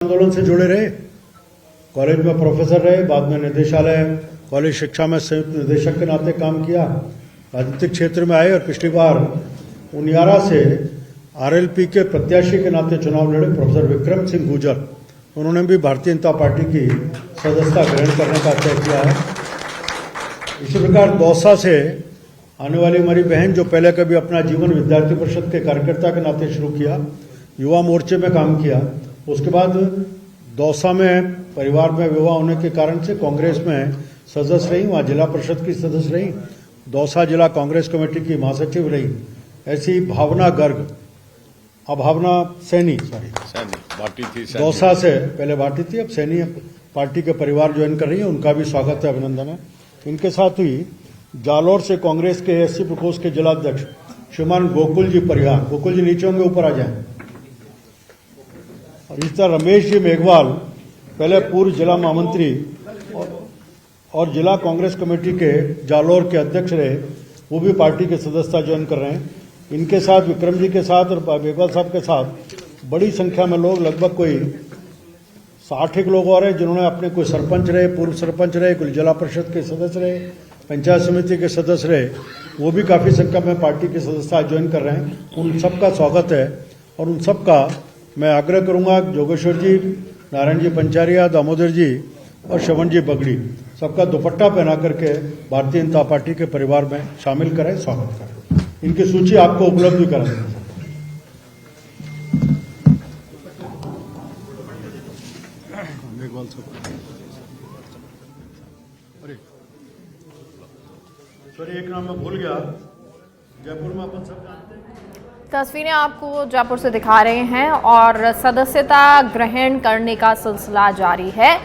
आंदोलन से जुड़े रहे, कॉलेज में प्रोफेसर रहे, बाद में निदेशालय कॉलेज शिक्षा में संयुक्त निदेशक के नाते काम किया, राजनीतिक क्षेत्र में आए और पिछली बार उनियारा से आरएलपी के प्रत्याशी के नाते चुनाव लड़े प्रोफेसर विक्रम सिंह गुर्जर। उन्होंने भी भारतीय जनता पार्टी की सदस्यता ग्रहण करने का तय किया है। इसी प्रकार दौसा से आने वाली हमारी बहन जो पहले कभी अपना जीवन विद्यार्थी परिषद के कार्यकर्ता के नाते शुरू किया, युवा मोर्चे में काम किया, उसके बाद दौसा में परिवार में विवाह होने के कारण से कांग्रेस में सदस्य रही, वहाँ जिला परिषद की सदस्य रही, दौसा जिला कांग्रेस कमेटी की महासचिव रही। ऐसी भावना गर्ग, भावना सैनी भाटी थी, दौसा से पहले भाटी थी, अब सैनी पार्टी के परिवार ज्वाइन कर रही है, उनका भी स्वागत है, अभिनंदन है। इनके साथ ही जालौर से कांग्रेस के एससी प्रकोष्ठ के जिलाध्यक्ष श्रीमान गोकुल जी परिहार, गोकुल जी नीचे होंगे, ऊपर आ जाए। और इस तरह रमेश जी मेघवाल पहले पूर्व जिला महामंत्री और जिला कांग्रेस कमेटी के जालौर के अध्यक्ष रहे, वो भी पार्टी के सदस्यता ज्वाइन कर रहे हैं। इनके साथ विक्रम जी के साथ और मेघवाल साहब के साथ बड़ी संख्या में लोग, लगभग कोई 60 लोग और हैं जिन्होंने अपने कोई सरपंच रहे, पूर्व सरपंच रहे, कोई जिला परिषद के सदस्य रहे, पंचायत समिति के सदस्य रहे, वो भी काफ़ी संख्या में पार्टी की सदस्यता ज्वाइन कर रहे हैं। उन सबका स्वागत है और उन सबका मैं आग्रह करूंगा, जोगेश्वर जी, नारायण जी पंचारिया, दामोदर जी और श्रवण जी बगड़ी, सबका दुपट्टा पहना करके भारतीय जनता पार्टी के परिवार में शामिल करें, स्वागत करें। इनकी सूची आपको उपलब्ध करा देंगे। सॉरी, एक नाम मैं भूल गया, जयपुर में अपन सब जानते हैं। तस्वीरें आपको जयपुर से दिखा रहे हैं और सदस्यता ग्रहण करने का सिलसिला जारी है।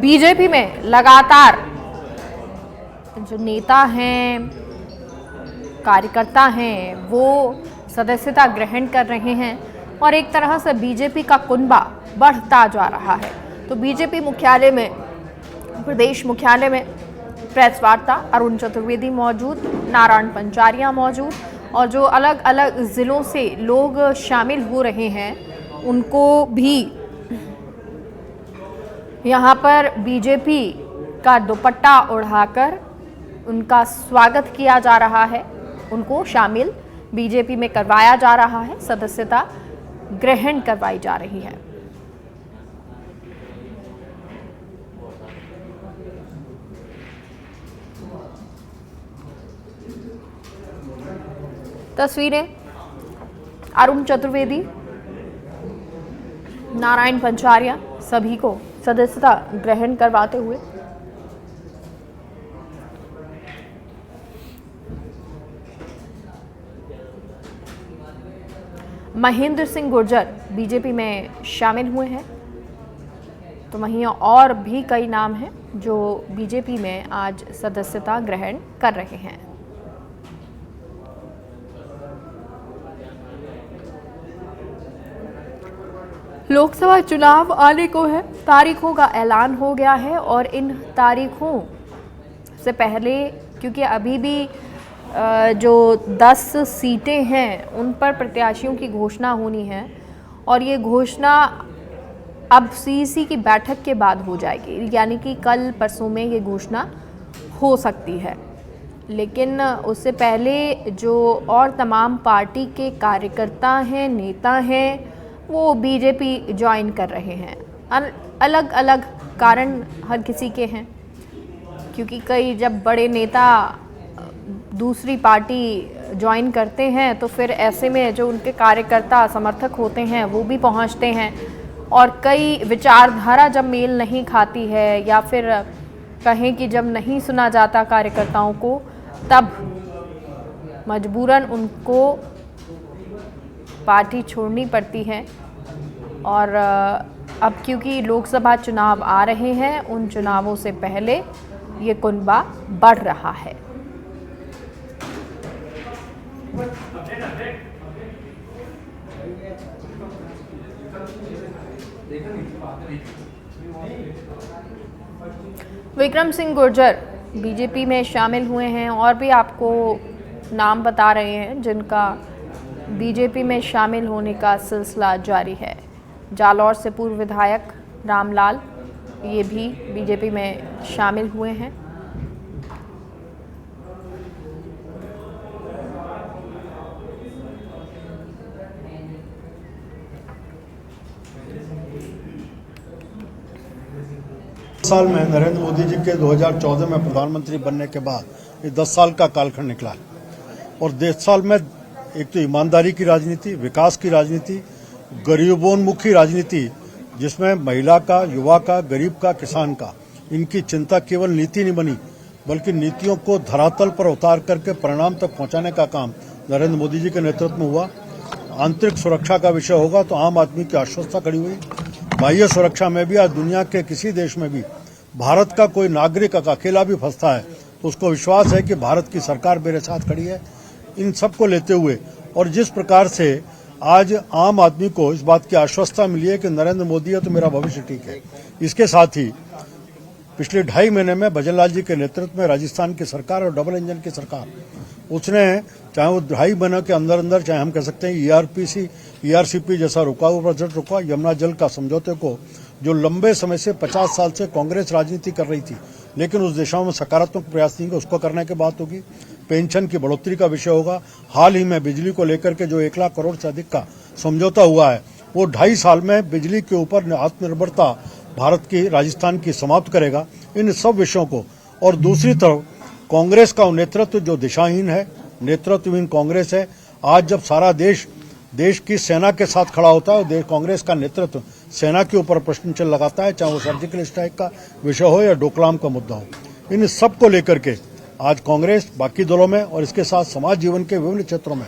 बीजेपी में लगातार जो नेता हैं, कार्यकर्ता हैं, वो सदस्यता ग्रहण कर रहे हैं और एक तरह से बीजेपी का कुनबा बढ़ता जा रहा है। तो बीजेपी मुख्यालय में, प्रदेश मुख्यालय में प्रेस वार्ता, अरुण चतुर्वेदी मौजूद, नारायण पंचारिया मौजूद और जो अलग अलग ज़िलों से लोग शामिल हो रहे हैं उनको भी यहाँ पर बीजेपी का दुपट्टा उड़ाकर उनका स्वागत किया जा रहा है, उनको शामिल बीजेपी में करवाया जा रहा है, सदस्यता ग्रहण करवाई जा रही है। तस्वीरें अरुण चतुर्वेदी, नारायण पंचारिया सभी को सदस्यता ग्रहण करवाते हुए। महेंद्र सिंह गुर्जर बीजेपी में शामिल हुए हैं। तो वहीं और भी कई नाम हैं जो बीजेपी में आज सदस्यता ग्रहण कर रहे हैं। लोकसभा चुनाव आने को है, तारीखों का ऐलान हो गया है और इन तारीखों से पहले, क्योंकि अभी भी जो 10 सीटें हैं उन पर प्रत्याशियों की घोषणा होनी है और ये घोषणा अब सीईसी की बैठक के बाद हो जाएगी, यानी कि कल परसों में ये घोषणा हो सकती है। लेकिन उससे पहले जो और तमाम पार्टी के कार्यकर्ता हैं, नेता हैं, वो बीजेपी ज्वाइन कर रहे हैं। अलग अलग कारण हर किसी के हैं, क्योंकि कई जब बड़े नेता दूसरी पार्टी ज्वाइन करते हैं तो फिर ऐसे में जो उनके कार्यकर्ता समर्थक होते हैं वो भी पहुंचते हैं और कई विचारधारा जब मेल नहीं खाती है या फिर कहें कि जब नहीं सुना जाता कार्यकर्ताओं को, तब मजबूरन उनको पार्टी छोड़नी पड़ती है। और अब क्योंकि लोकसभा चुनाव आ रहे हैं, उन चुनावों से पहले ये कुनबा बढ़ रहा है। विक्रम सिंह गुर्जर बीजेपी में शामिल हुए हैं और भी आपको नाम बता रहे हैं जिनका बीजेपी में शामिल होने का सिलसिला जारी है। जालौर से पूर्व विधायक रामलाल, ये भी बीजेपी में शामिल हुए हैं। साल में नरेंद्र मोदी जी के 2014 में प्रधानमंत्री बनने के बाद ये 10 साल का कालखंड निकला है और 10 साल में एक तो ईमानदारी की राजनीति, विकास की राजनीति, गरीबोन्मुखी राजनीति, जिसमें महिला का, युवा का, गरीब का, किसान का, इनकी चिंता केवल नीति नहीं बनी बल्कि नीतियों को धरातल पर उतार करके परिणाम तक पहुंचाने का काम नरेंद्र मोदी जी के नेतृत्व में हुआ। आंतरिक सुरक्षा का विषय होगा तो आम आदमी की आश्वस्ता खड़ी हुई। बाह्य सुरक्षा में भी आज दुनिया के किसी देश में भी भारत का कोई नागरिक अकेला भी फंसता है तो उसको विश्वास है कि भारत की सरकार मेरे साथ खड़ी है। इन सब को लेते हुए और जिस प्रकार से आज आम आदमी को इस बात की आश्वस्ता मिली है कि नरेंद्र मोदी है तो मेरा भविष्य ठीक है, इसके साथ ही पिछले 2.5 महीने में भजनलाल जी के नेतृत्व में राजस्थान की सरकार और डबल इंजन की सरकार, उसने चाहे वो 2.5 महीने के अंदर अंदर, चाहे हम कह सकते हैं ERCP जैसा रुका हुआ प्रोजेक्ट रुका, यमुना जल का समझौते को जो लंबे समय से 50 साल से कांग्रेस राजनीति कर रही थी लेकिन उस दिशा में सकारात्मक प्रयास नहीं किया, उसको करने की बात होगी। पेंशन की बढ़ोतरी का विषय होगा। हाल ही में बिजली को लेकर के जो 1 लाख करोड़ से अधिक का समझौता हुआ है वो 2.5 साल में बिजली के ऊपर आत्मनिर्भरता भारत की, राजस्थान की समाप्त करेगा। इन सब विषयों को और दूसरी तरफ कांग्रेस का नेतृत्व जो दिशाहीन है, नेतृत्वहीन कांग्रेस है। आज जब सारा देश की सेना के साथ खड़ा होता है, कांग्रेस का नेतृत्व सेना के ऊपर प्रश्न चिन्ह लगाता है, चाहे वो सर्जिकल स्ट्राइक का विषय हो या डोकलाम का मुद्दा हो। इन सब को लेकर के आज कांग्रेस बाकी दलों में और इसके साथ समाज जीवन के विभिन्न क्षेत्रों में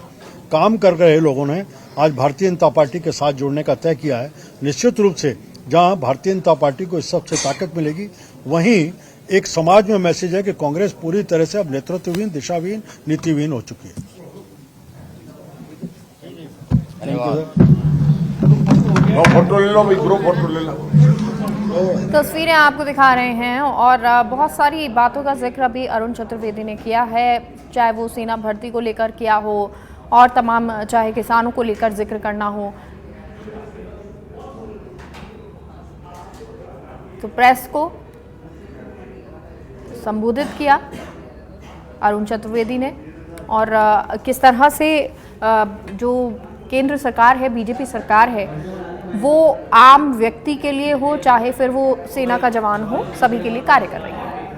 काम कर रहे लोगों ने आज भारतीय जनता पार्टी के साथ जुड़ने का तय किया है। निश्चित रूप से जहां भारतीय जनता पार्टी को इस सबसे ताकत मिलेगी, वहीं एक समाज में मैसेज है कि कांग्रेस पूरी तरह से अब नेतृत्वहीन, दिशाहीन, नीतिहीन हो चुकी है। फोटो ले लो भाई, ग्रुप फोटो ले लो। तस्वीरें आपको दिखा रहे हैं और बहुत सारी बातों का जिक्र अभी अरुण चतुर्वेदी ने किया है, चाहे वो सेना भर्ती को लेकर किया हो और तमाम, चाहे किसानों को लेकर जिक्र करना हो। तो प्रेस को संबोधित किया अरुण चतुर्वेदी ने और किस तरह से जो केंद्र सरकार है, बीजेपी सरकार है, वो आम व्यक्ति के लिए हो चाहे फिर वो सेना का जवान हो, सभी के लिए कार्य कर रही है।